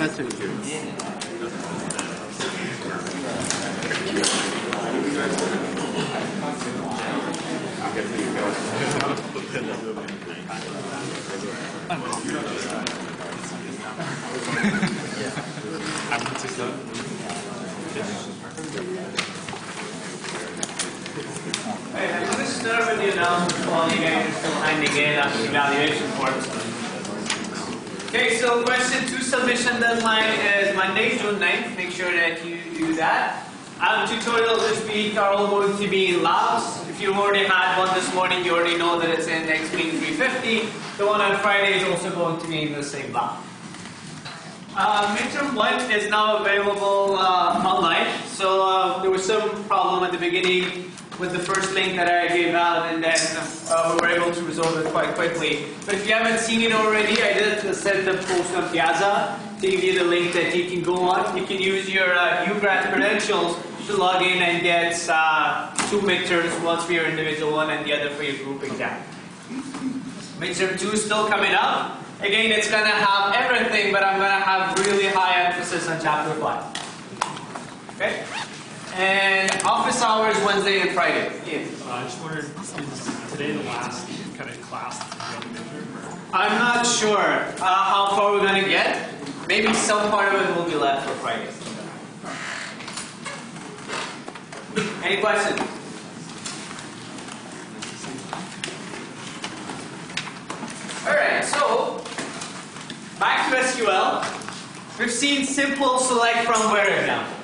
I'm going to start with the announcement while you guys are still handing in evaluation forms. Okay, so question 2 submission deadline is Monday, June 9th. Make sure that you do that. Tutorials this week are all going to be in labs. If you already had one this morning, you already know that it's in XP 350. The one on Friday is also going to be in the same lab. Midterm 1 is now available online. So there was some problem at the beginning with the first link that I gave out, and then we were able to resolve it quite quickly. But if you haven't seen it already, I did set the post on Piazza to give you the link that you can go on. You can use your UGrad credentials to log in and get 2 midterms, one for your individual one and the other for your group exam. Midterm 2 is still coming up. Again, it's going to have everything, but I'm going to have really high emphasis on chapter 5. Okay? And office hours Wednesday and Friday. Yeah. I just wondered, is today the last kind of class that you midterm? I'm not sure how far we're going to get. Maybe some part of it will be left for Friday. Any questions? Alright, so back to SQL. We've seen simple select from where examples.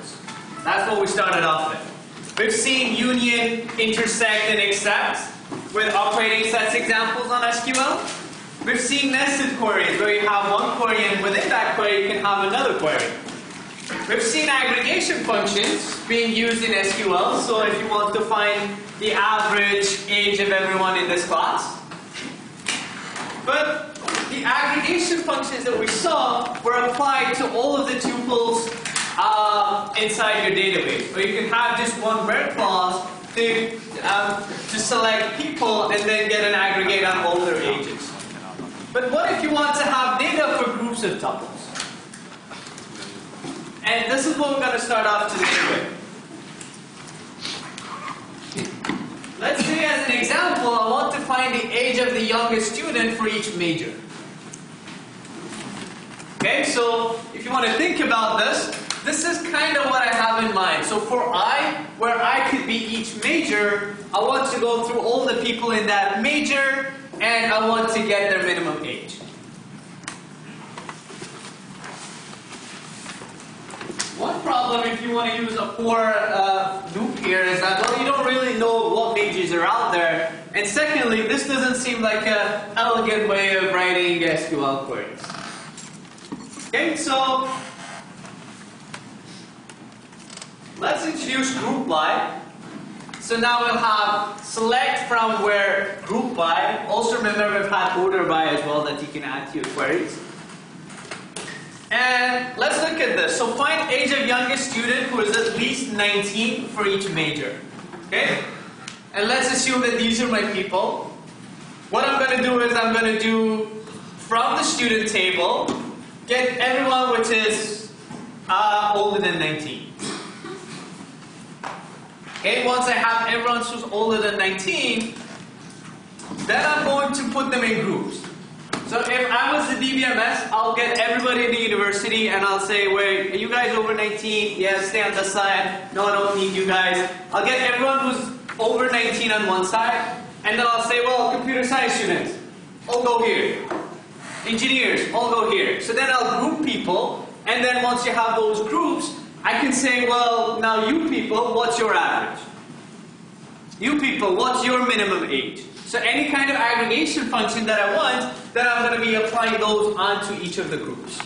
That's what we started off with. We've seen union, intersect, and except with operating sets examples on SQL. We've seen nested queries where you have one query and within that query you can have another query. We've seen aggregation functions being used in SQL, so if you want to find the average age of everyone in this class. But the aggregation functions that we saw were applied to all of the tuples inside your database. Or you can have just one where clause to select people and then get an aggregate on all their ages. But what if you want to have data for groups of tuples? And this is what we're going to start off today with. Let's say as an example, I want to find the age of the youngest student for each major. Okay, so if you want to think about this, this is kind of what I have in mind. So for I, where I could be each major, I want to go through all the people in that major, and I want to get their minimum age. One problem if you want to use a for loop here is that, well, you don't really know what majors are out there. And secondly, this doesn't seem like an elegant way of writing SQL queries. Okay, so let's introduce group by. So now we'll have select from where group by. Also remember we've had order by as well that you can add to your queries. And let's look at this. So find age of youngest student who is at least 19 for each major. Okay? And let's assume that these are my people. What I'm going to do is I'm going to do from the student table, get everyone which is older than 19. Okay, once I have everyone who's older than 19, then I'm going to put them in groups. So if I was the DBMS, I'll get everybody in the university and I'll say, wait, are you guys over 19? Yes, stay on this side. No, I don't need you guys. I'll get everyone who's over 19 on one side, and then I'll say, well, computer science students, all go here. Engineers, all go here. So then I'll group people, and then once you have those groups, I can say, well, now you people, what's your average? You people, what's your minimum age? So any kind of aggregation function that I want, then I'm going to be applying those onto each of the groups.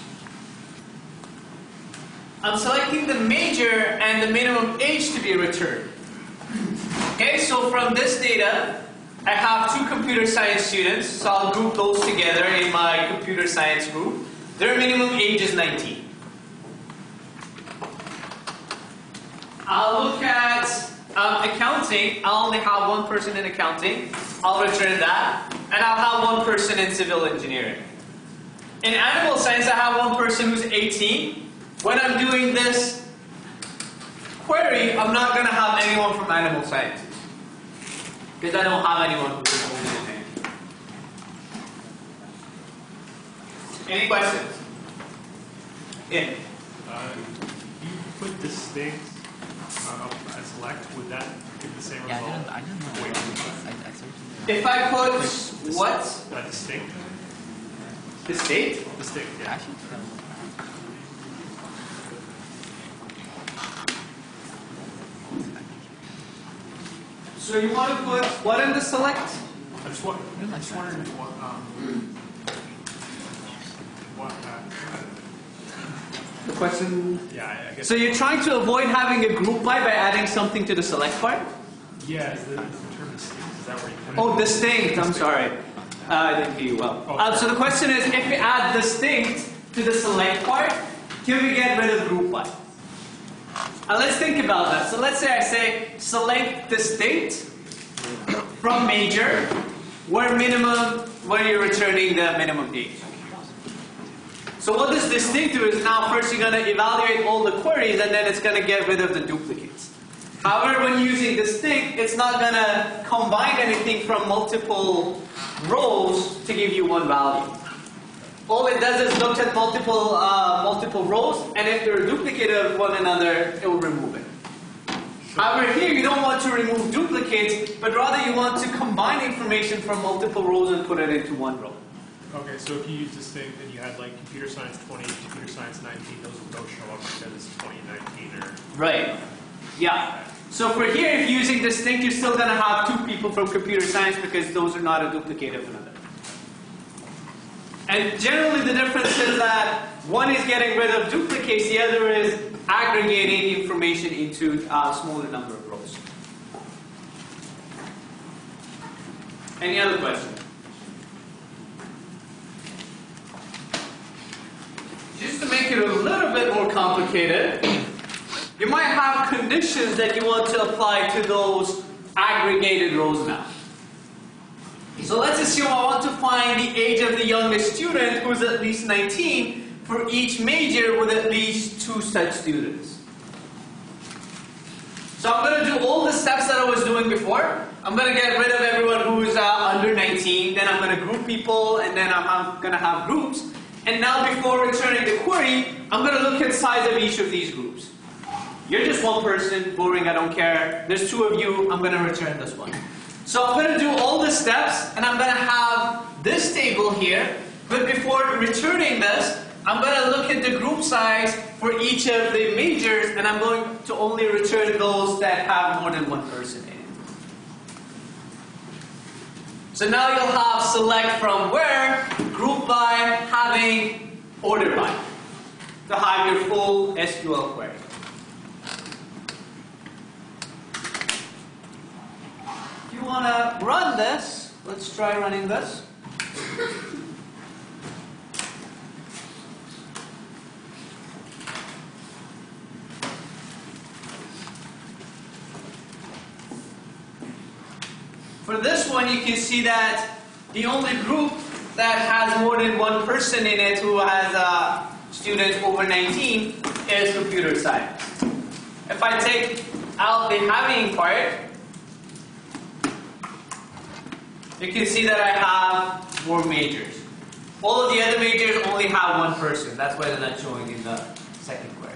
I'm selecting the major and the minimum age to be returned. Okay, so from this data, I have 2 computer science students, so I'll group those together in my computer science group. Their minimum age is 19. I'll look at accounting. I'll only have 1 person in accounting. I'll return that. And I'll have 1 person in civil engineering. In animal science, I have one person who's 18. When I'm doing this query, I'm not going to have anyone from animal science. Because I don't have anyone who's older than 18. Any questions? In. You put distinct as select, would that give the same result? Yeah, I didn't know. I searched If I put what? Distinct? Distinct? Distinct, yeah. Actually, So you want to put what in the select? I just wondering what The question. yeah, I guess. So you're trying to avoid having a group by adding something to the select part? Yeah, is the term distinct? Is that where you put it? Oh, distinct. I'm sorry. I didn't hear you well. Oh, So the question is, if we add distinct to the select part, can we get rid of group by? Let's think about that. So let's say I say select distinct from major, where you're returning the minimum age. So what this distinct do is now first you're going to evaluate all the queries and then it's going to get rid of the duplicates. However, when using distinct, it's not going to combine anything from multiple rows to give you one value. All it does is look at multiple rows, and if they're duplicated of one another, it will remove it. However, here you don't want to remove duplicates, but rather you want to combine information from multiple rows and put it into one row. Okay, so if you use distinct and you had like computer science 20, computer science 19, those would both show up because it's 2019 or... Right. Yeah. So for here, if you're using distinct, you're still going to have two people from computer science because those are not a duplicate of another. And generally the difference is that one is getting rid of duplicates, the other is aggregating information into a smaller number of rows. Any other questions? Just to make it a little bit more complicated, you might have conditions that you want to apply to those aggregated rows now. So let's assume I want to find the age of the youngest student who's at least 19 for each major with at least 2 such students. So I'm going to do all the steps that I was doing before. I'm going to get rid of everyone who's under 19, then I'm going to group people, and then I'm going to have groups. And now before returning the query, I'm going to look at the size of each of these groups. You're just one person, boring, I don't care. There's 2 of you, I'm going to return this one. So I'm going to do all the steps, and I'm going to have this table here. But before returning this, I'm going to look at the group size for each of the majors, and I'm going to only return those that have more than one person in it. So now you'll have select from where, group by, having, order by, to have your full SQL query. If you want to run this, let's try running this. For this one, you can see that the only group that has more than one person in it who has a student over 19 is computer science. If I take out the having part, you can see that I have more majors. All of the other majors only have one person. That's why they're not showing in the second query.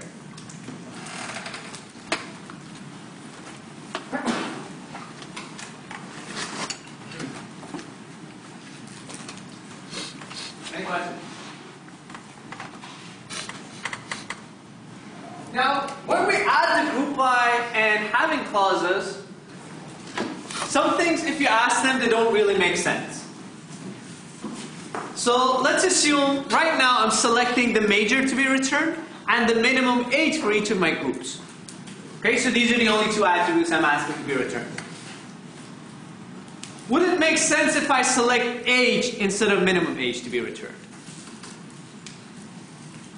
Any questions? Now, when we add the group by and having clauses, some things, if you ask them, they don't really make sense. So let's assume right now I'm selecting the major to be returned and the minimum age for each of my groups. Okay, so these are the only 2 attributes I'm asking to be returned. Would it make sense if I select age instead of minimum age to be returned?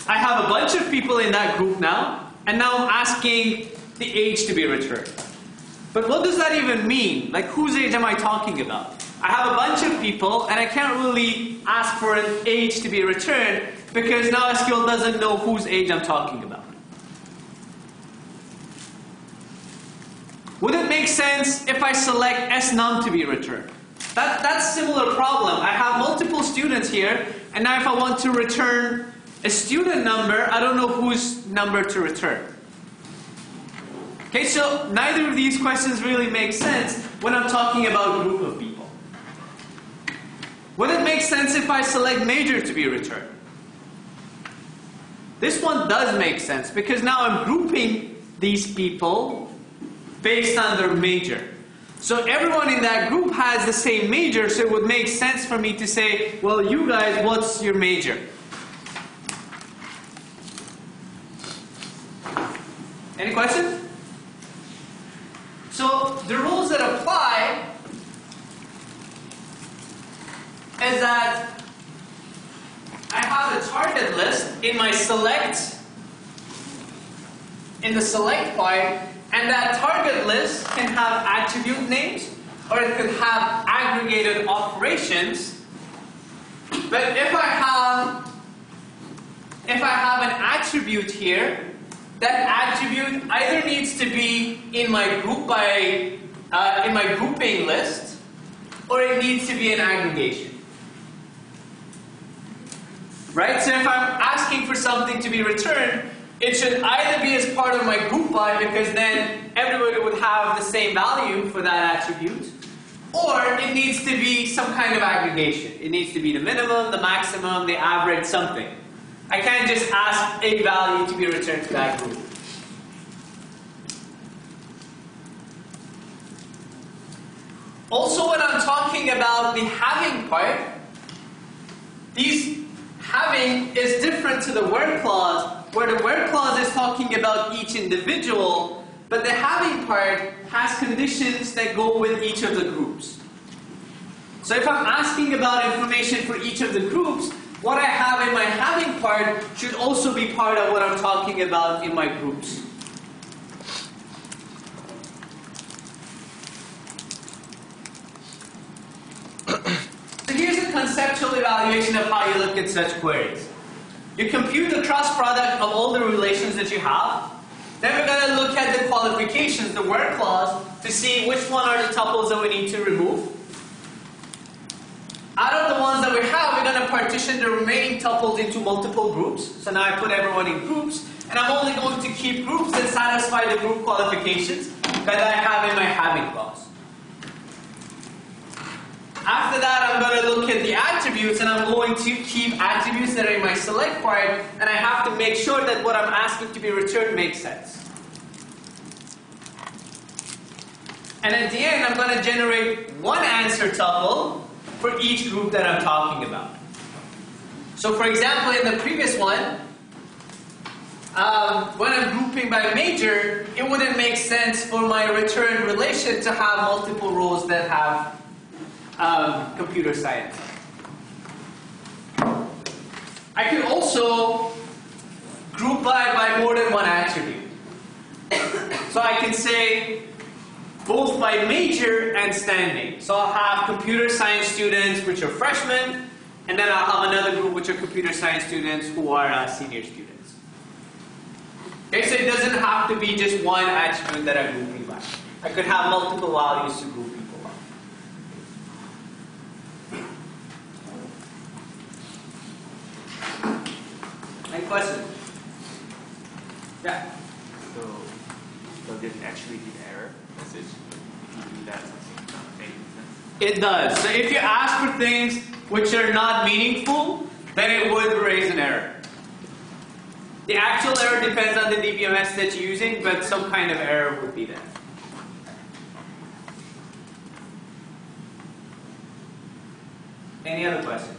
I have a bunch of people in that group now, and now I'm asking the age to be returned. But what does that even mean? Like, whose age am I talking about? I have a bunch of people, and I can't really ask for an age to be returned because now SQL doesn't know whose age I'm talking about. Would it make sense if I select snum to be returned? That's a similar problem. I have multiple students here, and now if I want to return a student number, I don't know whose number to return. Okay, so neither of these questions really make sense when I'm talking about a group of people. Would it make sense if I select major to be returned? This one does make sense because now I'm grouping these people based on their major. So everyone in that group has the same major, so it would make sense for me to say, well, you guys, what's your major? Any questions? So the rules that apply is that I have a target list in my select, in the select part, and that target list can have attribute names or it could have aggregated operations. But if I have an attribute here, that attribute either needs to be in my group in my grouping list, or it needs to be an aggregation. Right? So if I'm asking for something to be returned, it should either be as part of my group by, because then everybody would have the same value for that attribute, or it needs to be some kind of aggregation. It needs to be the minimum, the maximum, the average, something. I can't just ask a value to be returned to that group. Also, when I'm talking about the having part, having is different to the where clause, where the where clause is talking about each individual, but the having part has conditions that go with each of the groups. So if I'm asking about information for each of the groups, what I have in my having part should also be part of what I'm talking about in my groups. So here's a conceptual evaluation of how you look at such queries. You compute the cross product of all the relations that you have. Then we're going to look at the qualifications, the where clause, to see which one are the tuples that we need to remove. Out of the ones that we have, we're going to partition the remaining tuples into multiple groups. So now I put everyone in groups, and I'm only going to keep groups that satisfy the group qualifications that I have in my having clause. After that, I'm going to look at the attributes, and I'm going to keep attributes that are in my select part, and I have to make sure that what I'm asking to be returned makes sense. And at the end, I'm going to generate one answer tuple for each group that I'm talking about. So for example, in the previous one, when I'm grouping by major, it wouldn't make sense for my return relation to have multiple rows that have computer science. I can also group by more than one attribute. So I can say both by major and standing. So I'll have computer science students which are freshmen, and then I'll have another group which are computer science students who are senior students. Okay, so it doesn't have to be just one attribute that I'm grouping by. I could have multiple values to group people by. Any questions? Yeah. So, does it actually give error message if you do that something not making sense? It does. So if you ask for things which are not meaningful, then it would raise an error. The actual error depends on the DBMS that you're using, but some kind of error would be there. Any other questions?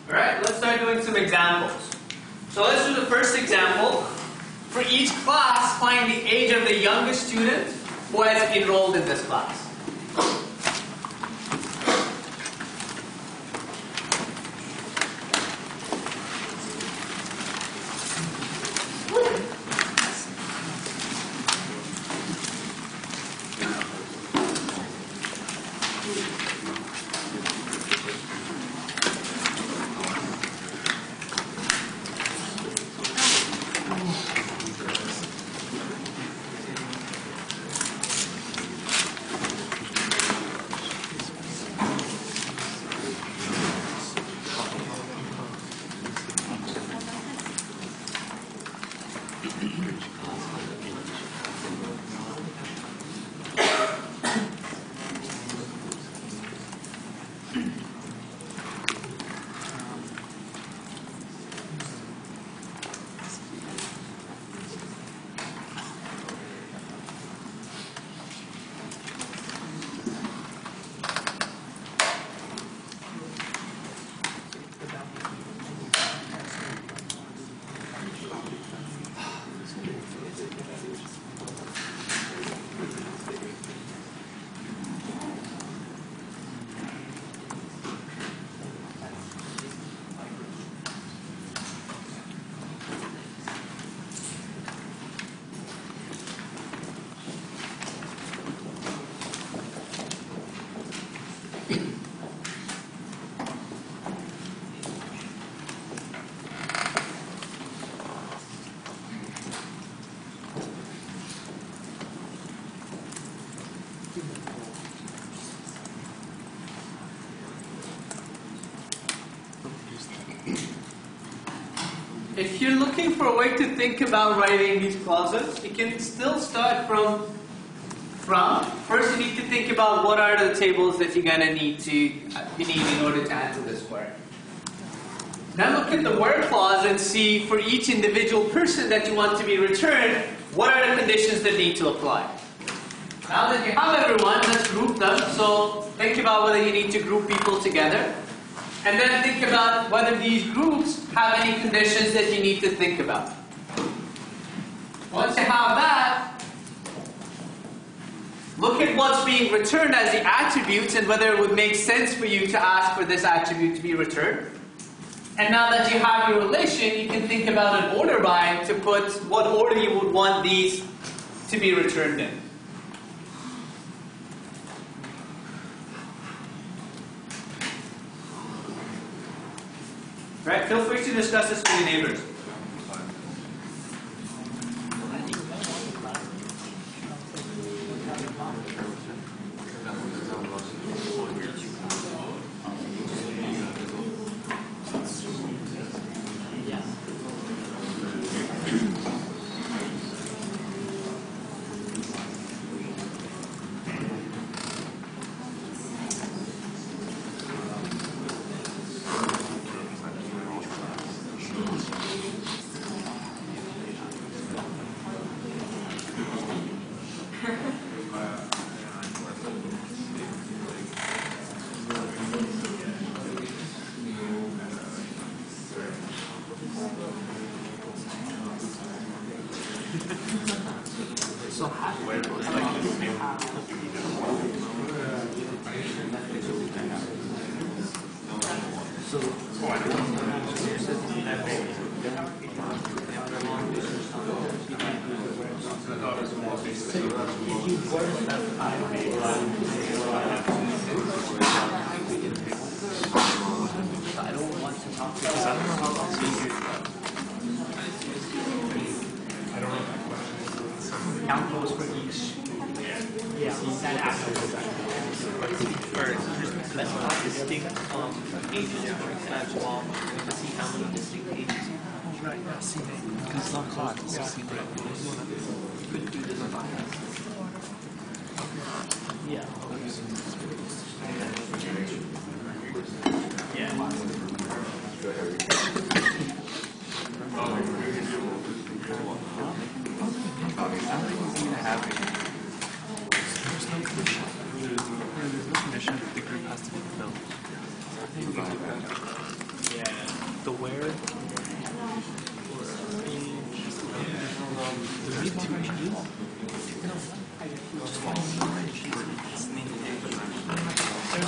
Alright, let's start doing some examples. So let's do the first example. For each class, find the age of the youngest student who has enrolled in this class. If you're looking for a way to think about writing these clauses, you can still start from first you need to think about what are the tables that you're gonna need in order to answer this query. Now look at the where clause and see for each individual person that you want to be returned, what are the conditions that need to apply. Now that you have everyone, let's group them. So think about whether you need to group people together. And then think about whether these groups have any conditions that you need to think about. Once you have that, look at what's being returned as the attributes and whether it would make sense for you to ask for this attribute to be returned. And now that you have your relation, you can think about an order by to put what order you would want these to be returned in. Right? Feel free to discuss this with your neighbors.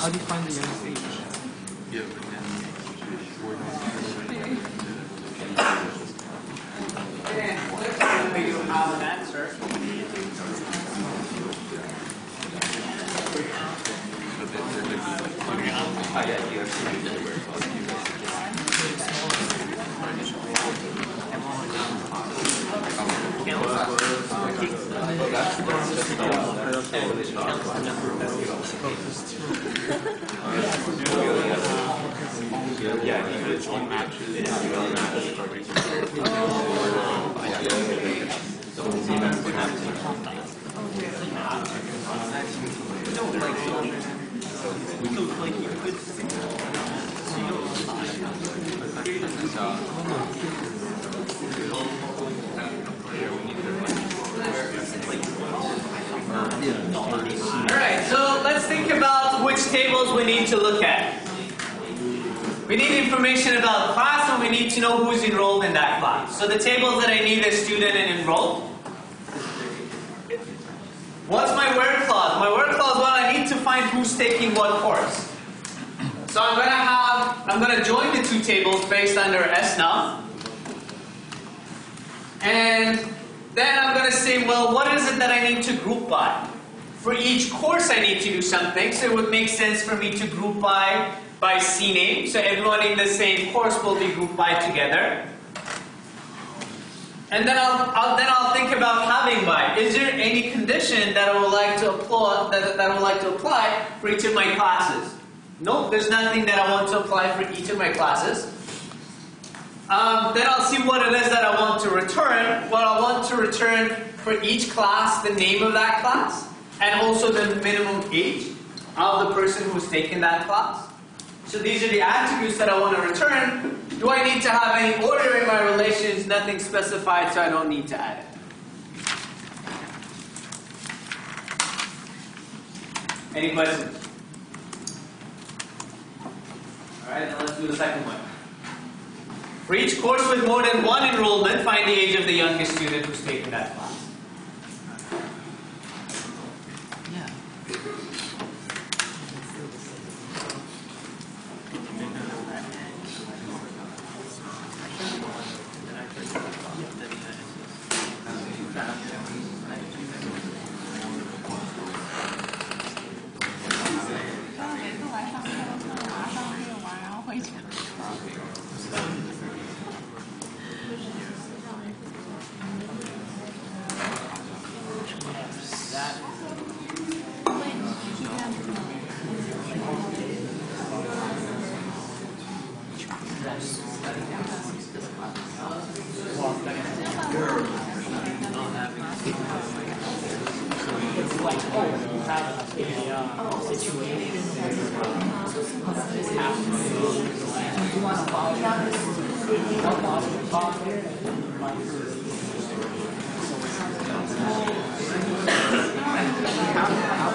How do you find the young stage? And you have an answer. Alright, so let's think about which tables we need to look at. We need information about class and we need to know who's enrolled in that class. So the tables that I need is student and enrolled. What's my where clause? My where clause, well, I need to find who's taking what course. So I'm going to join the two tables based under S now. And then I'm going to say, well, what is it that I need to group by? for each course I need to do something, so it would make sense for me to group by CNAME. So everyone in the same course will be grouped by together. And then I'll think about having by. Is there any condition that I would like to apply for each of my classes? No, there's nothing that I want to apply for each of my classes. Then I'll see what it is that I want to return. Well, I want to return for each class the name of that class and also the minimum age of the person who's taken that class. So these are the attributes that I want to return. Do I need to have any order in my relations? Nothing specified, so I don't need to add it. Any questions? Alright, then let's do the second one. For each course with more than one enrollment, find the age of the youngest student who's taken that class.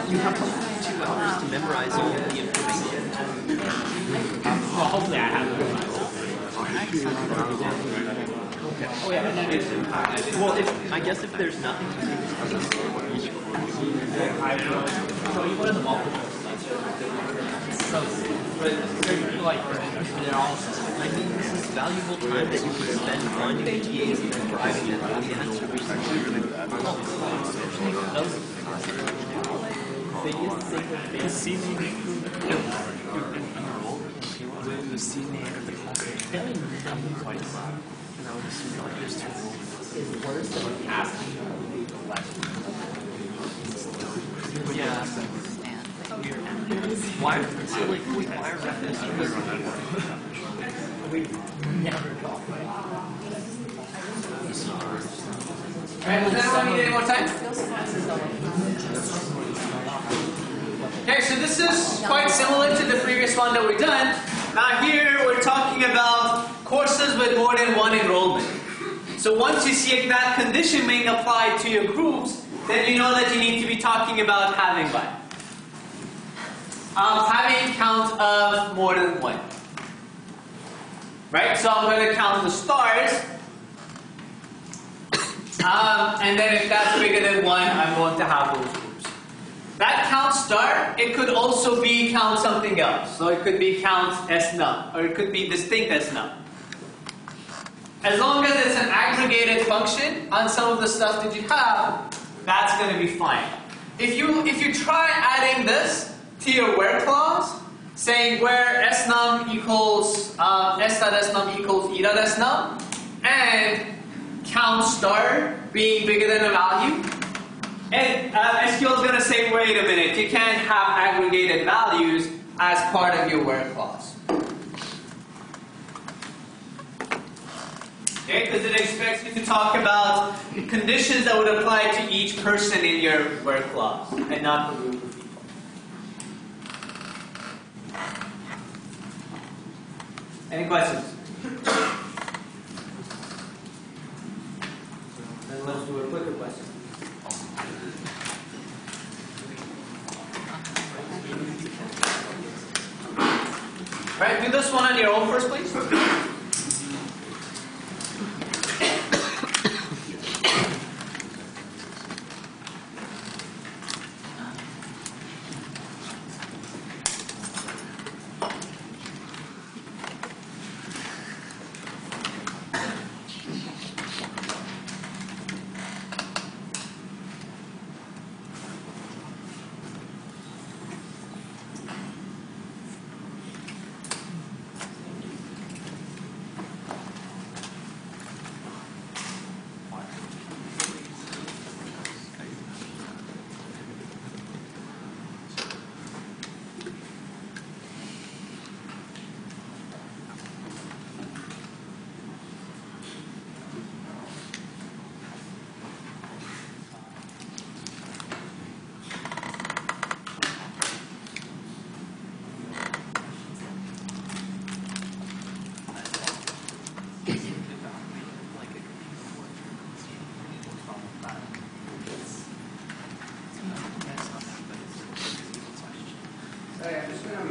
You have 2 hours to memorize all the information. Well, hopefully I have it memorized. Oh yeah. Well, I guess if there's nothing to do, I will show you one of the multiple. So, like, they're all. I mean, this is valuable time that you could spend finding the TAs and driving them to the answer. Yeah. Why are records? We never talk about Alright, does anyone need any more time? Okay, so this is quite similar to the previous one that we've done. Now here we're talking about courses with more than one enrollment. So once you see that condition being applied to your groups, then you know that you need to be talking about having by. Having count of more than one. Right, so I'm going to count the stars. And then if that's bigger than 1, I'm going to have those groups. That count star, it could also be count something else. So it could be count S num, or it could be distinct S num. As long as it's an aggregated function on some of the stuff that you have, that's going to be fine. If you try adding this to your where clause, saying where S num equals S.S num equals E.S num, and count star being bigger than a value, and SQL is going to say, wait a minute, you can't have aggregated values as part of your where clause. Okay, because it expects you to talk about the conditions that would apply to each person in your where clause, and not the group of people. Any questions? Then let's do a quicker question. Alright, do this one on your own first, please.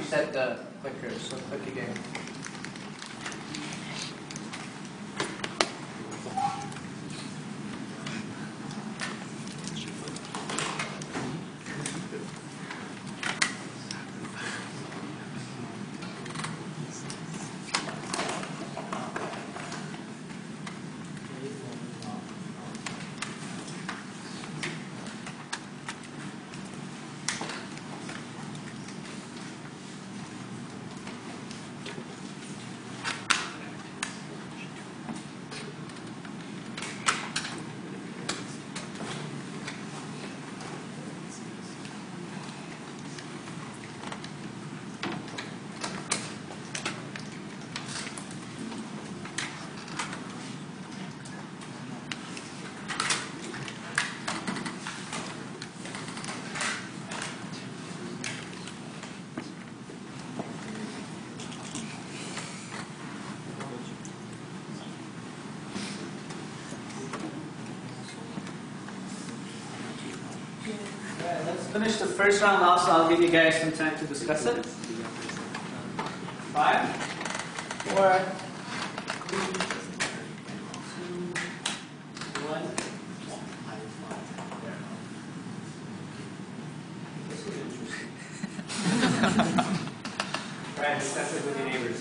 reset the clicker, so click again. Let's finish the first round off, so I'll give you guys some time to discuss it. 5, 4, 3, 2, 1. This is interesting. Try and discuss it with your neighbors.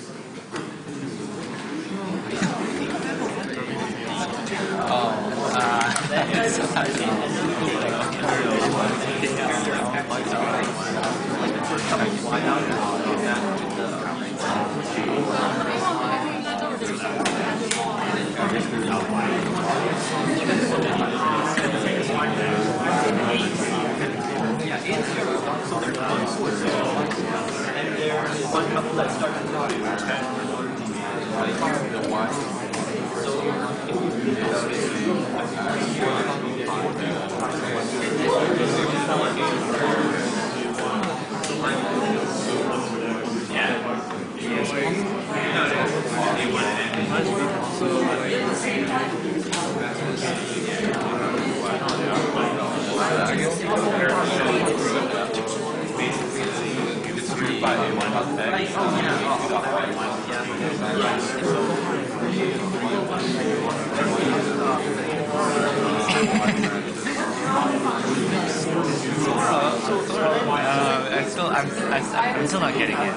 I'm still not getting it.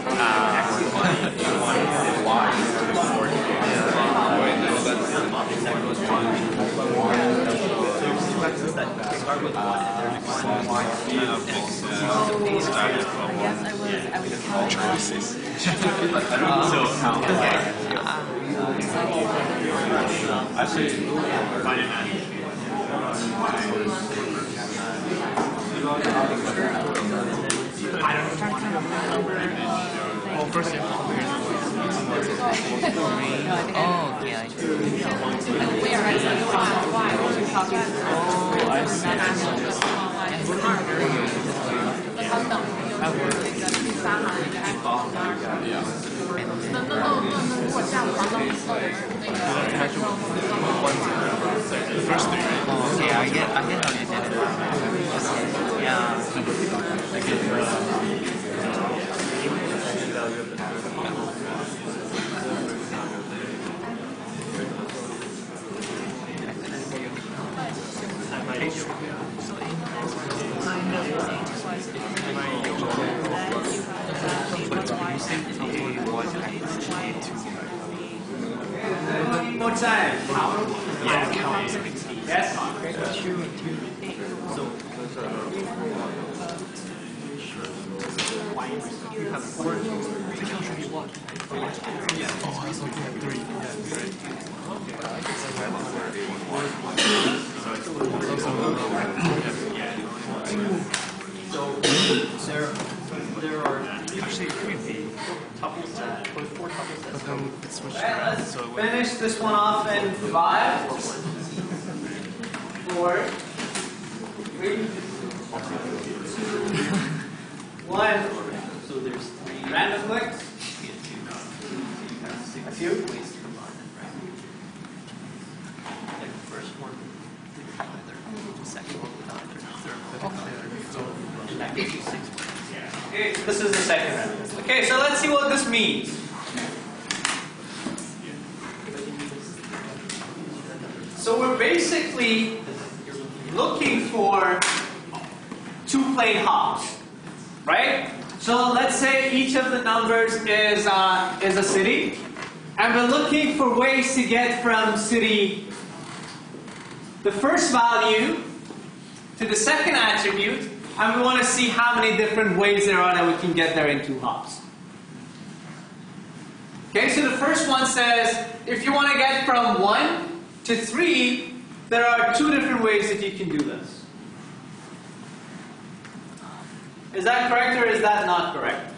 Why? Start with 1 and there's 1. Choices. I don't know. Well, first you have Oh, yeah. the first thing, right? Yeah, I get how you did it. Yeah. One more time. Yeah, Yes? Oh, I was looking at 3. There are Actually, it could be. tuples that, or 4 tuples that But then it's switched Alright, around, let's so it would. finish this one off in 5, 4, 3, 2, 1. So there's 3 Random clicks. A few. ways to combine them, right? Like the first one with either, the second one with either, third one with either. And that gives you 6 ways. Okay, this is the second round. Okay, so means? So we're basically looking for two plain hops, right? So let's say each of the numbers is a city, and we're looking for ways to get from city, the first value, to the second attribute, and we want to see how many different ways there are that we can get there in 2 hops. Okay, so the first one says, if you want to get from 1 to 3, there are 2 different ways that you can do this. Is that correct or is that not correct?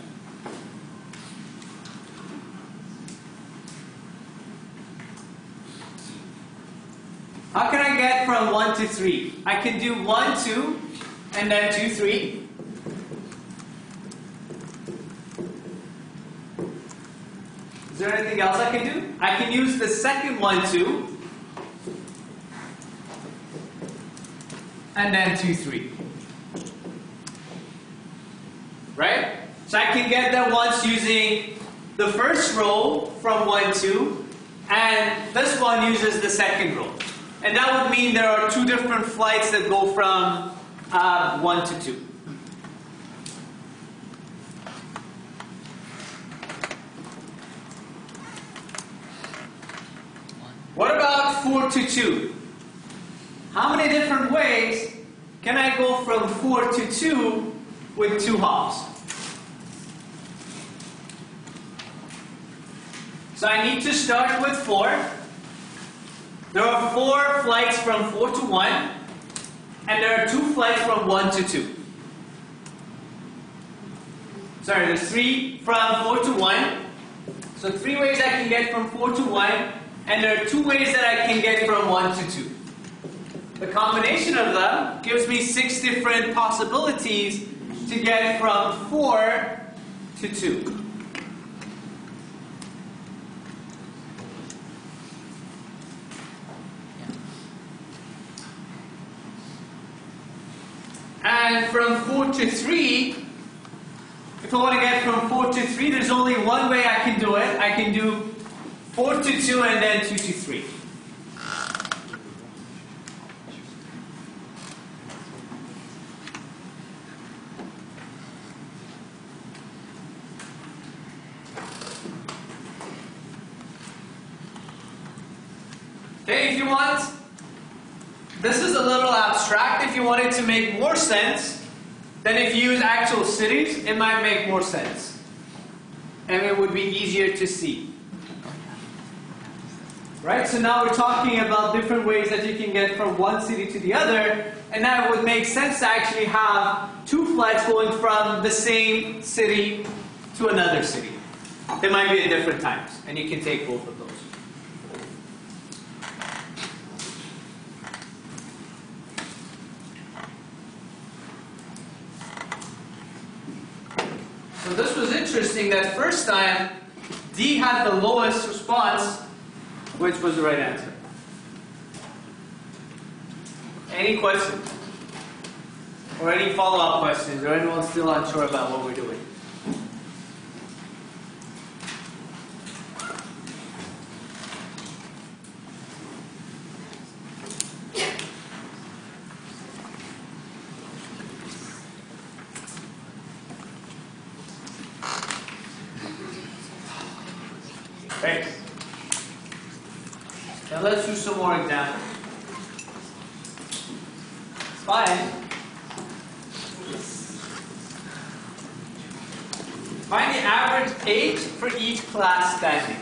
How can I get from 1 to 3? I can do 1, 2, and then 2, 3. Is there anything else I can do? I can use the second 1, 2, and then 2, 3. Right? So I can get there once using the first row from 1, 2, and this one uses the second row. And that would mean there are 2 different flights that go from 1 to 2. What about 4 to 2? How many different ways can I go from 4 to 2 with 2 hops? So I need to start with 4. There are 4 flights from 4 to 1, and there are 2 flights from 1 to 2. Sorry, there's 3 from 4 to 1. So 3 ways I can get from 4 to 1, and there are 2 ways that I can get from 1 to 2. The combination of them gives me 6 different possibilities to get from 4 to 2. And from 4 to 3, if I want to get from 4 to 3, there's only one way I can do it. I can do 4 to 2 and then 2 to 3. Okay, if you want, this is a little abstract. If you want it to make more sense, then if you use actual cities, it might make more sense. And it would be easier to see. Right? So now we're talking about different ways that you can get from one city to the other, and now it would make sense to actually have 2 flights going from the same city to another city. They might be at different times, and you can take both of those. So this was interesting that first time D had the lowest response, which was the right answer. Any questions? Or any follow-up questions? Or anyone still unsure about what we're doing? Great. Now let's do some more examples. Find the average age for each class standing.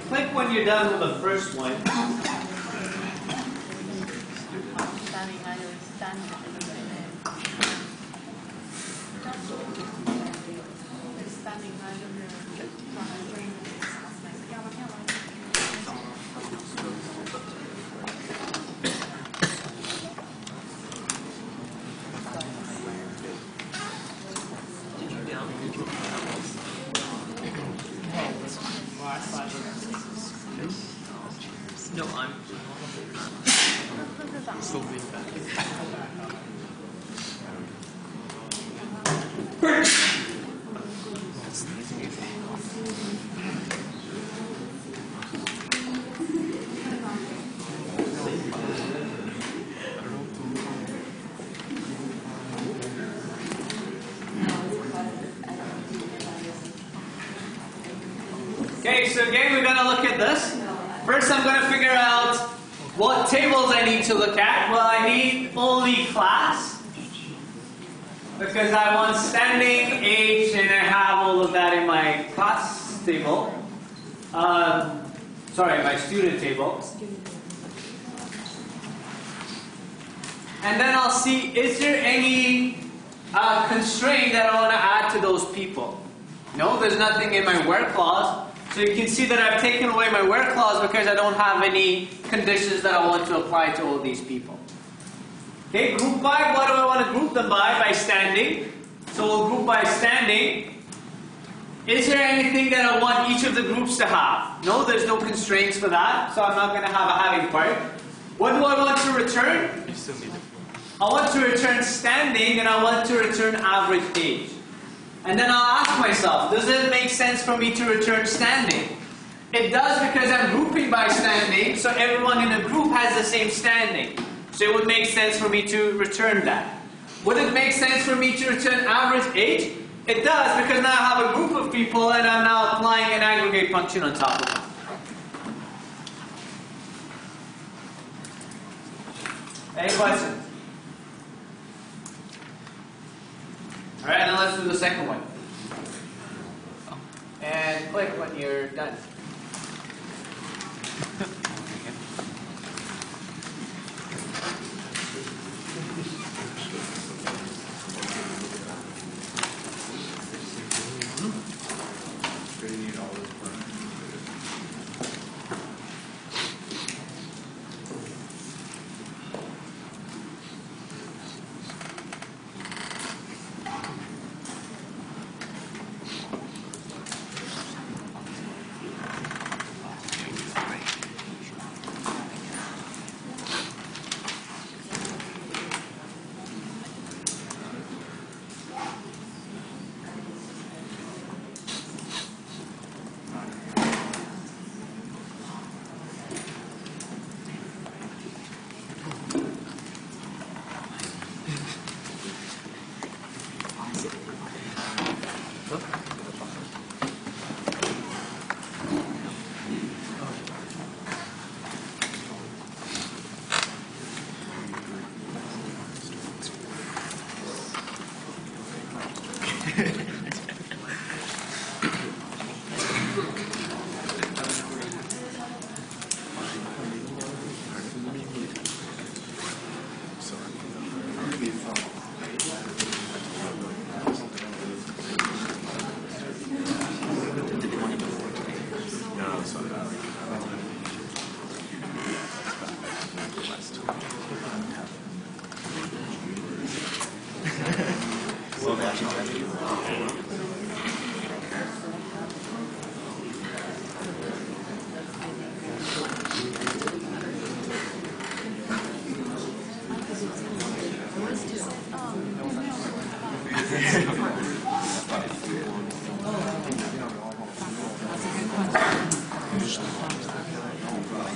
Click when you're done with the first one. No, I'm still being back. Okay, so again, we're going to look at this. First, I'm going to figure out what tables I need to look at. Well, I need only class, because I want standing, age, and I have all of that in my class table. Sorry, my student table. And then I'll see, is there any constraint that I want to add to those people? No, there's nothing in my where clause. So you can see that I've taken away my where clause because I don't have any conditions that I want to apply to all these people. Okay, group by, what do I want to group them by? By standing. So we'll group by standing. Is there anything that I want each of the groups to have? No, there's no constraints for that, so I'm not going to have a having part. What do I want to return? I want to return standing, and I want to return average age. And then I'll ask myself, does it make sense for me to return standing? It does, because I'm grouping by standing, so everyone in the group has the same standing. So it would make sense for me to return that. Would it make sense for me to return average age? It does, because now I have a group of people and I'm now applying an aggregate function on top of it. Any questions? Alright, now let's do the second one. And click when you're done.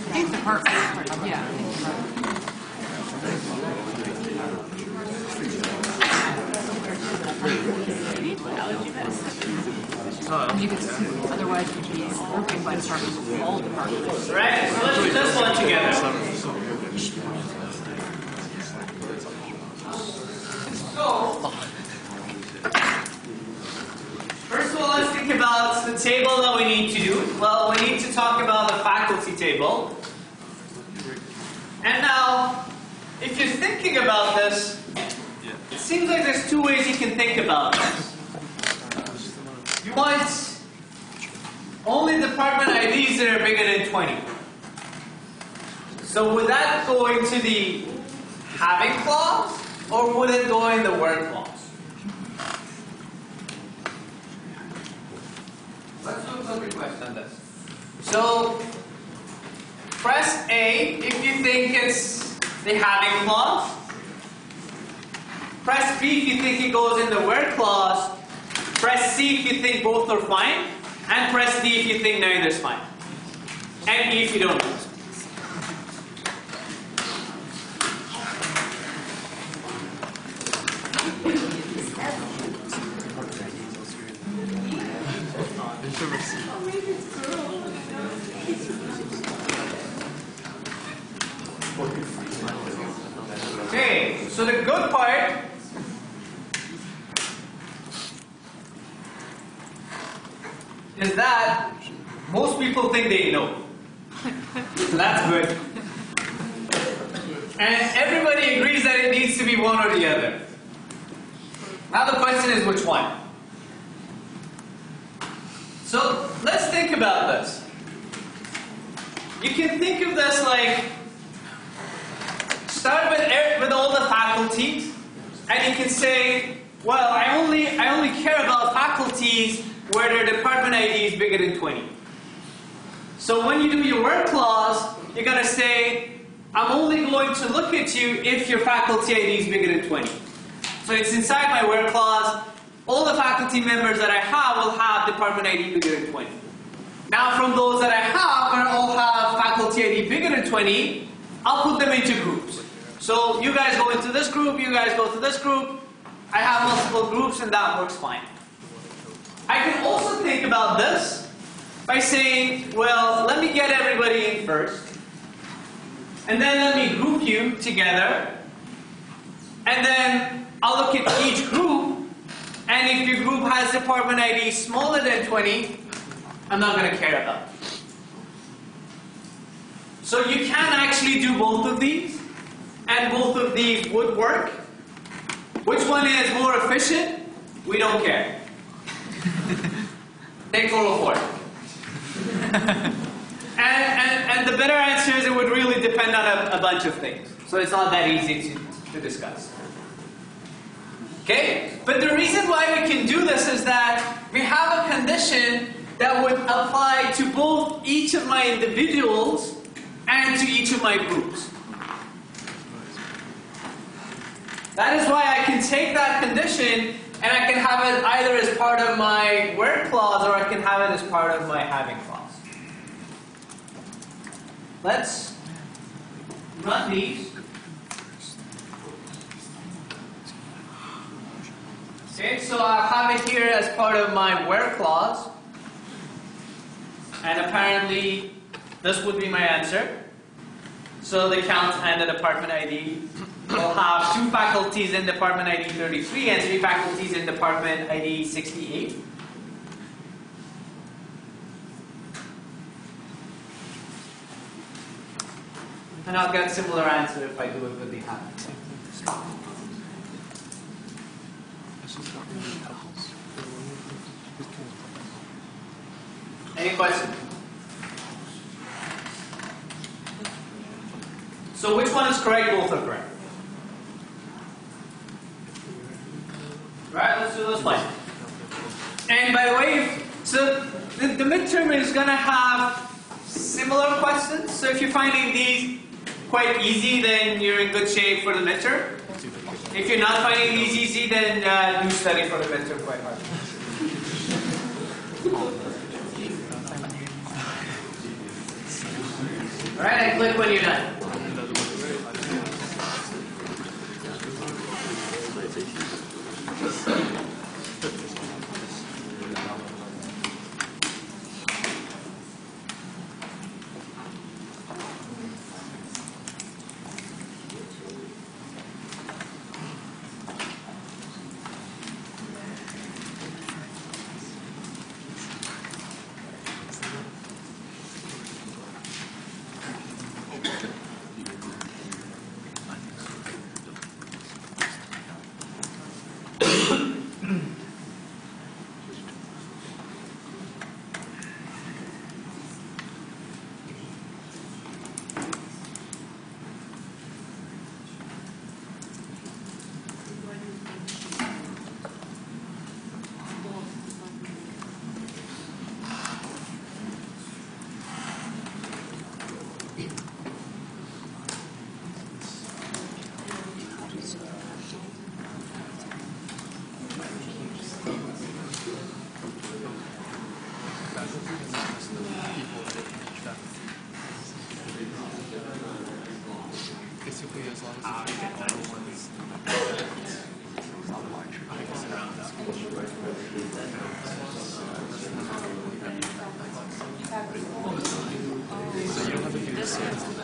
I think the part, yeah. You could, otherwise you'd be grouping by department of all departments. Right, so let's do this one together. So, first of all, let's think about the table that we need to do. Well, we need to talk about the faculty table. And now, if you're thinking about this, it seems like there's two ways you can think about this. You want only department IDs that are bigger than 20. So would that go into the having clause, or would it go in the where clause? Let's do a quick question on this. So press A if you think it's the having clause. Press B if you think it goes in the where clause. Press C if you think both are fine. And press D if you think neither is fine. And E if you don't know. Okay, so the good part is that most people think they know. So that's good. And everybody agrees that it needs to be one or the other. Now the question is which one? So let's think about this. You can think of this like, start with all the faculties, and you can say, well, I only care about faculties where their department ID is bigger than 20. So when you do your where clause, you're going to say, I'm only going to look at you if your faculty ID is bigger than 20. So it's inside my where clause. All the faculty members that I have will have department ID bigger than 20. Now from those that I have, where all have faculty ID bigger than 20, I'll put them into groups. So you guys go into this group, you guys go to this group. I have multiple groups and that works fine. I can also think about this by saying, well, let me get everybody in first. And then let me group you together. And then I'll look at each group. And if your group has department ID smaller than 20, I'm not going to care about it. So you can actually do both of these. And both of these would work. Which one is more efficient? We don't care. Take 404. And the better answer is it would really depend on a bunch of things. So it's not that easy to discuss. Okay? But the reason why we can do this is that we have a condition that would apply to both each of my individuals and to each of my groups. That is why I can take that condition and I can have it either as part of my where clause or I can have it as part of my having clause. Let's run these. Okay, so I'll have it here as part of my where clause. And apparently this would be my answer. So the count and the department ID will have 2 faculties in department ID 33 and 3 faculties in department ID 68. And I'll get a similar answer if I do it with the hand. Any questions? So which one is correct? Both are correct. Right, let's do those twice. And by the way, so the midterm is going to have similar questions. So if you're finding these quite easy, then you're in good shape for the midterm. If you're not finding these easy, then do study for the midterm quite hard. Alright, and click when you're done.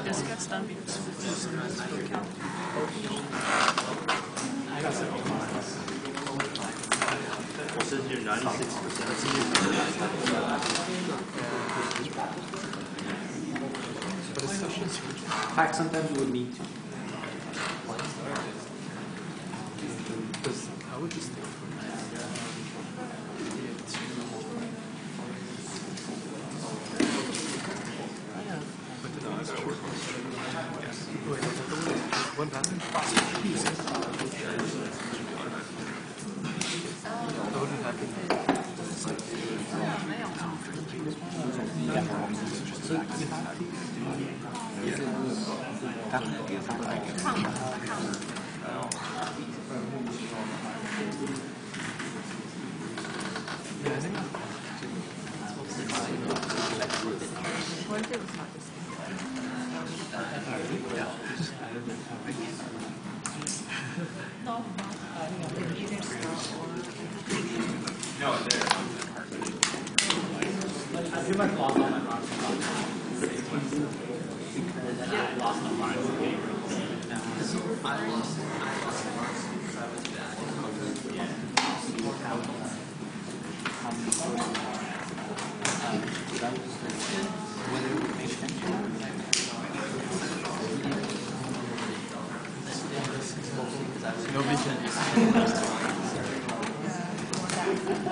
This gets done because Since you're 96%. In fact, sometimes you would need to. Because I would just think what happened? That wouldn't happen.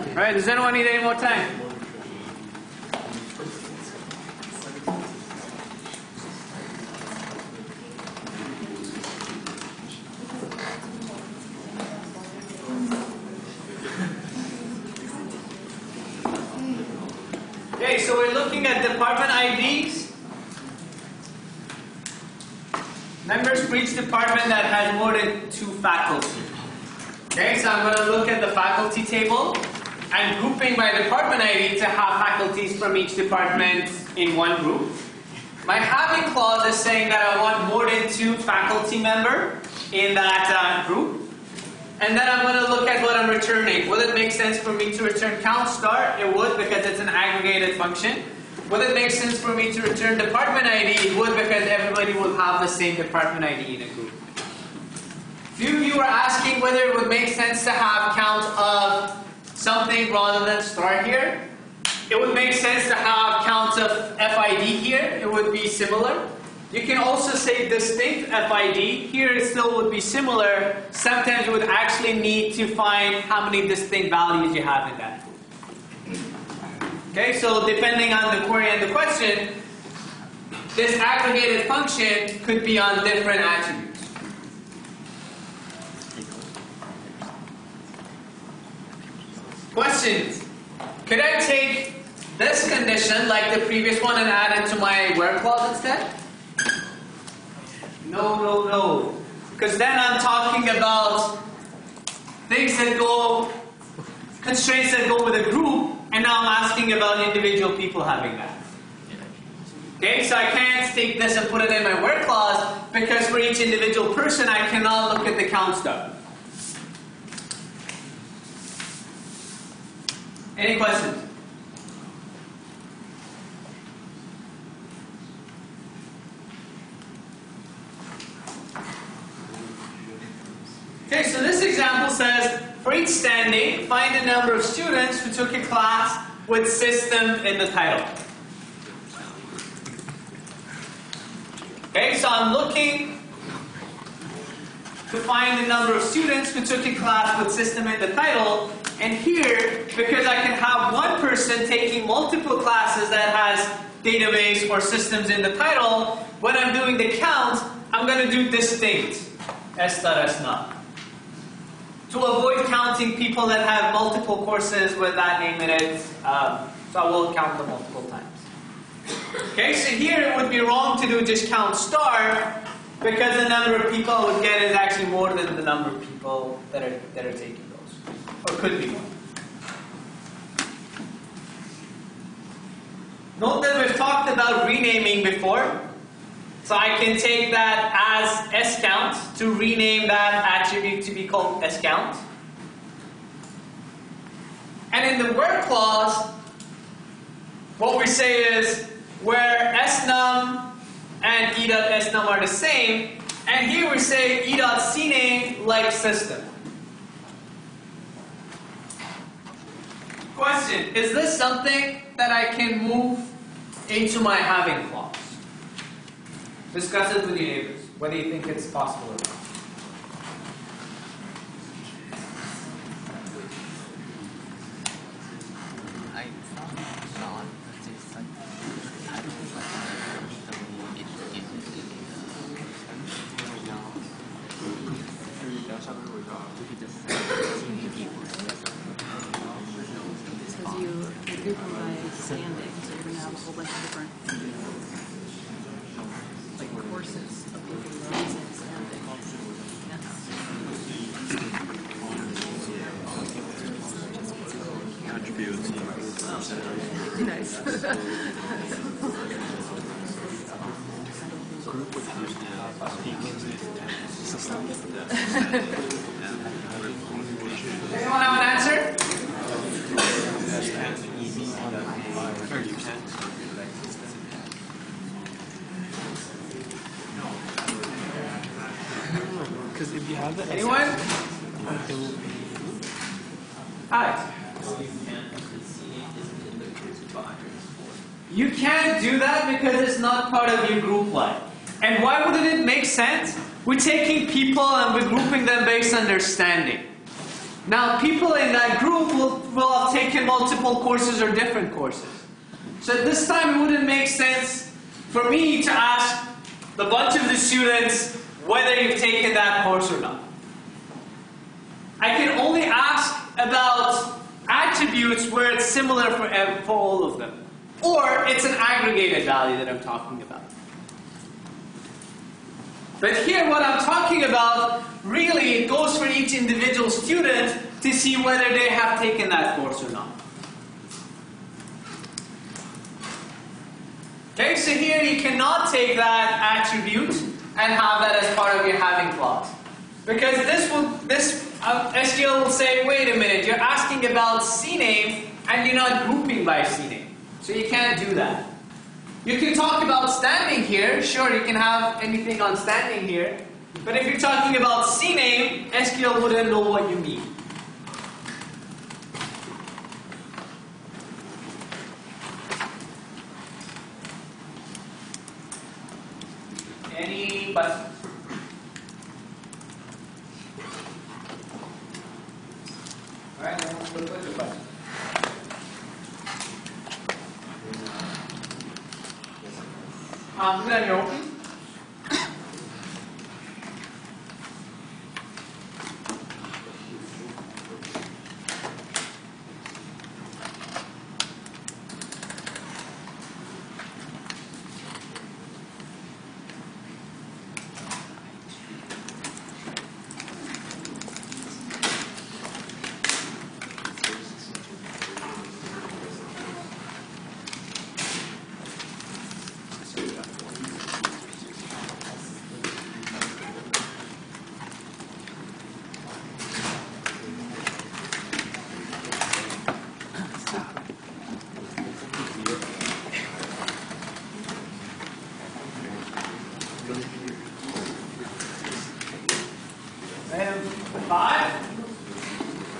Alright, does anyone need any more time? Okay, so we're looking at department IDs. Members for each department that has more than 2 faculty. Okay, so I'm going to look at the faculty table and grouping by department ID to have faculties from each department in one group. My having clause is saying that I want more than 2 faculty member in that group. And then I'm going to look at what I'm returning. Will it make sense for me to return count star? It would, because it's an aggregated function. Will it make sense for me to return department ID? It would, because everybody will have the same department ID in a group. few of you are asking whether it would make sense to have count of something rather than star here. It would make sense to have count of FID here. It would be similar. You can also say distinct FID. Here it still would be similar. Sometimes you would actually need to find how many distinct values you have in that group. Okay, so depending on the query and the question, this aggregated function could be on different attributes. Questions? Could I take this condition, like the previous one, and add it to my where clause instead? No. Because then I'm talking about things that go, constraints that go with a group, and now I'm asking about individual people having that. Okay, so I can't take this and put it in my where clause, because for each individual person I cannot look at the count stuff. Any questions? Okay, so this example says, for each standing, find the number of students who took a class with system in the title. Okay, so I'm looking to find the number of students who took a class with system in the title, and here, because I can have one person taking multiple classes that has database or systems in the title, when I'm doing the count, I'm going to do distinct, S.S0. To avoid counting people that have multiple courses with that name in it, so I will count them multiple times. Okay, so here it would be wrong to do just count star, because the number of people I would get is actually more than the number of people that are taking those, or could be more. Note that we've talked about renaming before. So I can take that as scount to rename that attribute to be called scount. And in the where clause, what we say is where snum and e.snum are the same, and here we say e.cname like system. Question, is this something that I can move into my having clause? Discuss it with your neighbors, whether you think it's possible or not. Because you group them by standing, so you're going to have a whole bunch of different courses of people rows and standing. Attributes. Oh, nice. Group with Anyone have an answer? Because if you have the Anyone? it will be Alex. You can't do that because it's not part of your group line. And why wouldn't it make sense? We're taking people and we're grouping them based on their standing. Now, people in that group will have taken multiple courses or different courses. So at this time, it wouldn't make sense for me to ask the bunch of the students whether you've taken that course or not. I can only ask about attributes where it's similar for all of them. Or it's an aggregated value that I'm talking about. But here what I'm talking about really goes for each individual student to see whether they have taken that course or not. Okay, so here you cannot take that attribute and have that as part of your having clause. Because SQL will say, wait a minute, you're asking about CNAME and you're not grouping by CNAME. So you can't do that. You can talk about standing here. Sure, you can have anything on standing here. But if you're talking about CNAME, SQL wouldn't know what you mean. Any questions? Alright, then we'll put the question. Then you're open. And 5,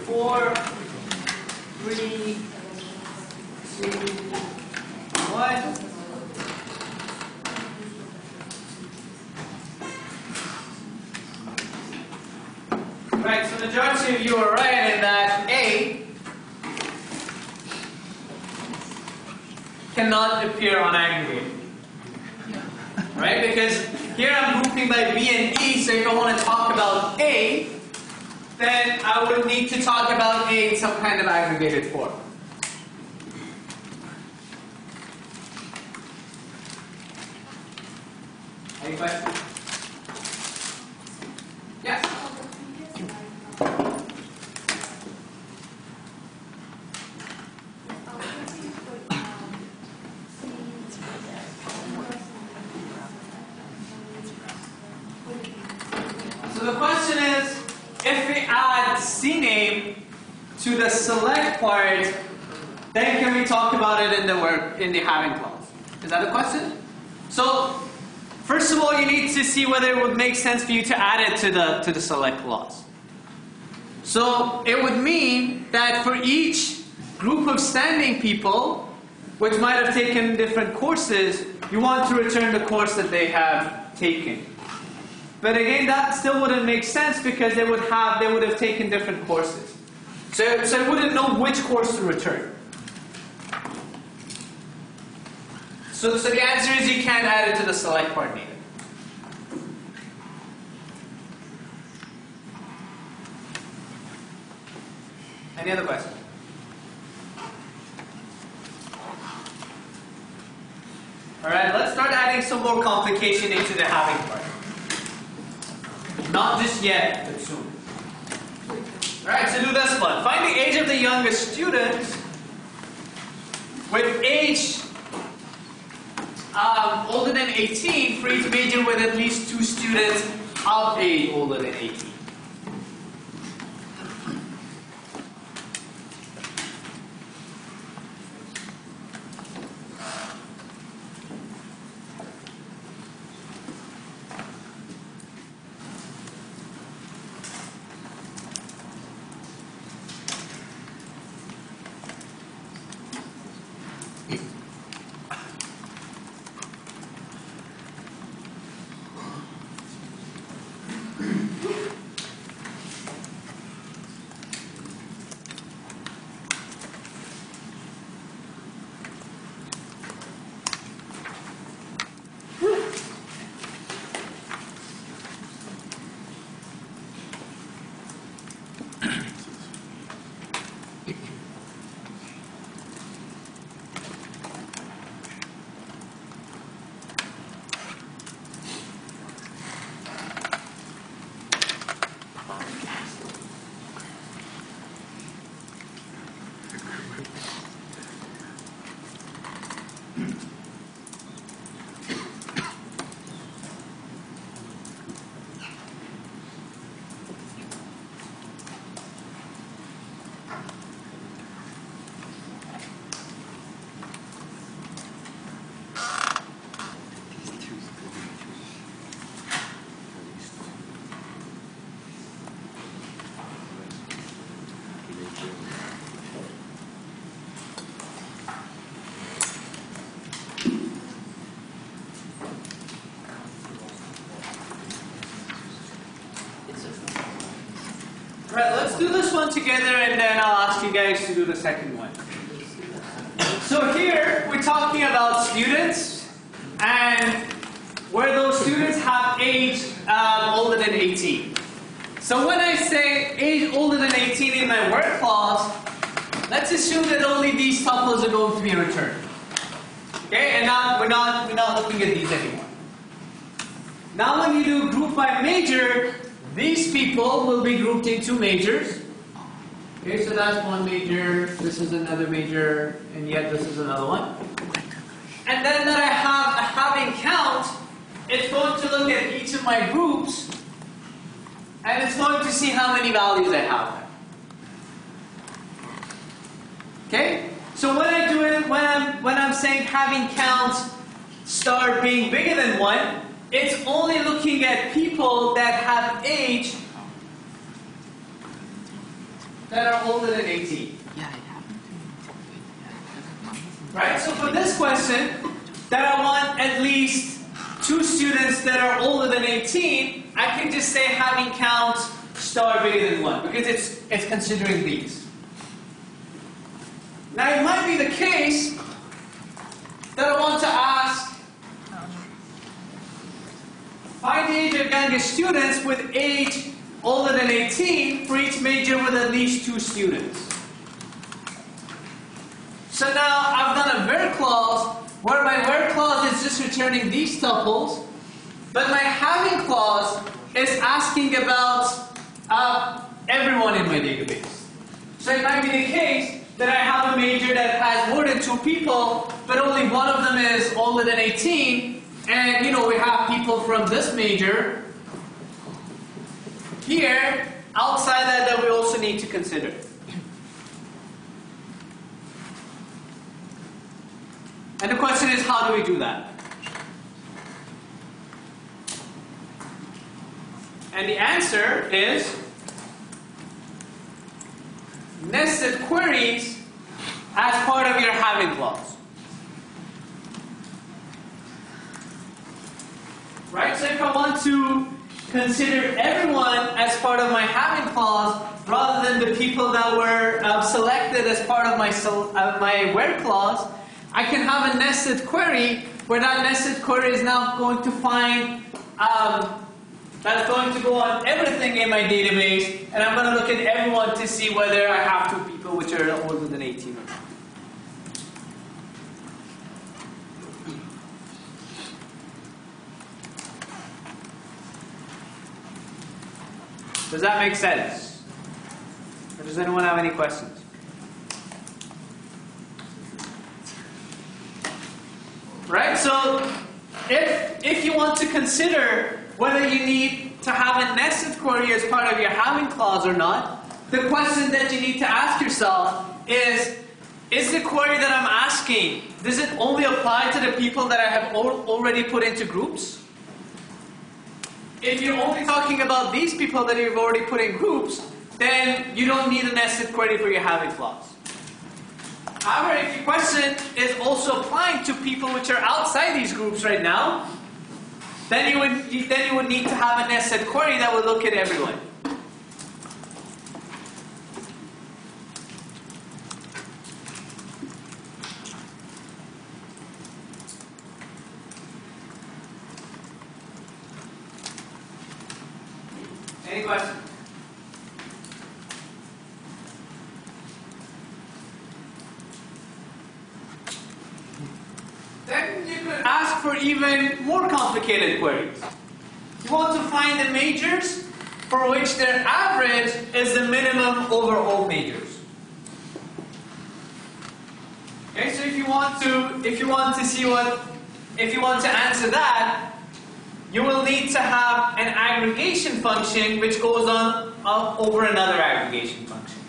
4, 3, 2, 1. Right, so the majority of you are right in that A cannot appear on aggregate. Right? Because here I'm grouping by B and E, so if I want to talk about A, then I would need to talk about A in some kind of aggregated form. Any questions? Yes? So the question is, if we add CNAME to the select part, then can we talk about it in the having clause? Is that the question? So first of all, you need to see whether it would make sense for you to add it to the select clause. So it would mean that for each group of standing people, which might have taken different courses, you want to return the course that they have taken. But again, that still wouldn't make sense because they would have taken different courses. So I wouldn't know which course to return. So the answer is you can't add it to the select part neither. Any other questions? Alright, let's start adding some more complication into the having part. Not just yet, but soon. Alright, so do this one. Find the age of the youngest student with age older than 18 for each major with at least 2 students of age older than 18. one together and then I'll ask you guys to do the second one. So here we're talking about students and where those students have age older than 18. So when I say age older than 18 in my word clause, let's assume that only these tuples are going to be returned. Okay, and now we're not looking at these anymore. Now when you do group by major, these people will be grouped into majors. Okay, so that's one major, this is another major, and yet this is another one. And then that I have a having count, it's going to look at each of my groups, and it's going to see how many values I have there. Okay? So when I do it, when I'm saying having count start being bigger than 1, it's only looking at people that have age that are older than 18. Right? So for this question, that I want at least 2 students that are older than 18, I can just say having count star bigger than 1 because it's considering these. Now it might be the case that I want to ask, find the age of youngest students with age older than 18 for each major with at least 2 students. So now I've done a where clause where my where clause is just returning these tuples, but my having clause is asking about everyone in my database. So it might be the case that I have a major that has more than 2 people, but only one of them is older than 18, and we have people from this major here, outside that we also need to consider. And the question is, how do we do that? And the answer is nested queries as part of your having clause. Right? So if I want to consider everyone as part of my having clause rather than the people that were selected as part of my where clause, I can have a nested query where that nested query is now going to find that's going to go on everything in my database, and I'm going to look at everyone to see whether I have 2 people which are older than 18 or not. Does that make sense? Or does anyone have any questions? Right? So if you want to consider whether you need to have a nested query as part of your having clause or not, the question that you need to ask yourself is the query that I'm asking, does it only apply to the people that I have already put into groups? If you're only talking about these people that you've already put in groups, then you don't need a nested query for your having clause. However, if your question is also applying to people which are outside these groups right now, then you would need to have a nested query that would look at everyone. Any questions? Then you could ask for even more complicated queries. You want to find the majors for which their average is the minimum over all majors. Okay, so if you want to answer that, you will need to have an aggregation function which goes on over another aggregation function.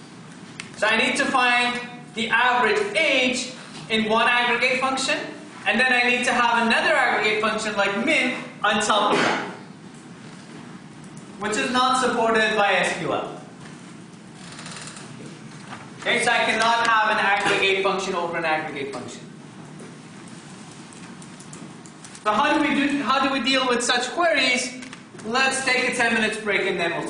So I need to find the average age in one aggregate function, and then I need to have another aggregate function like min on top of that, which is not supported by SQL. Okay, so I cannot have an aggregate function over an aggregate function. So how do we deal with such queries? Let's take a 10 minutes break and then we'll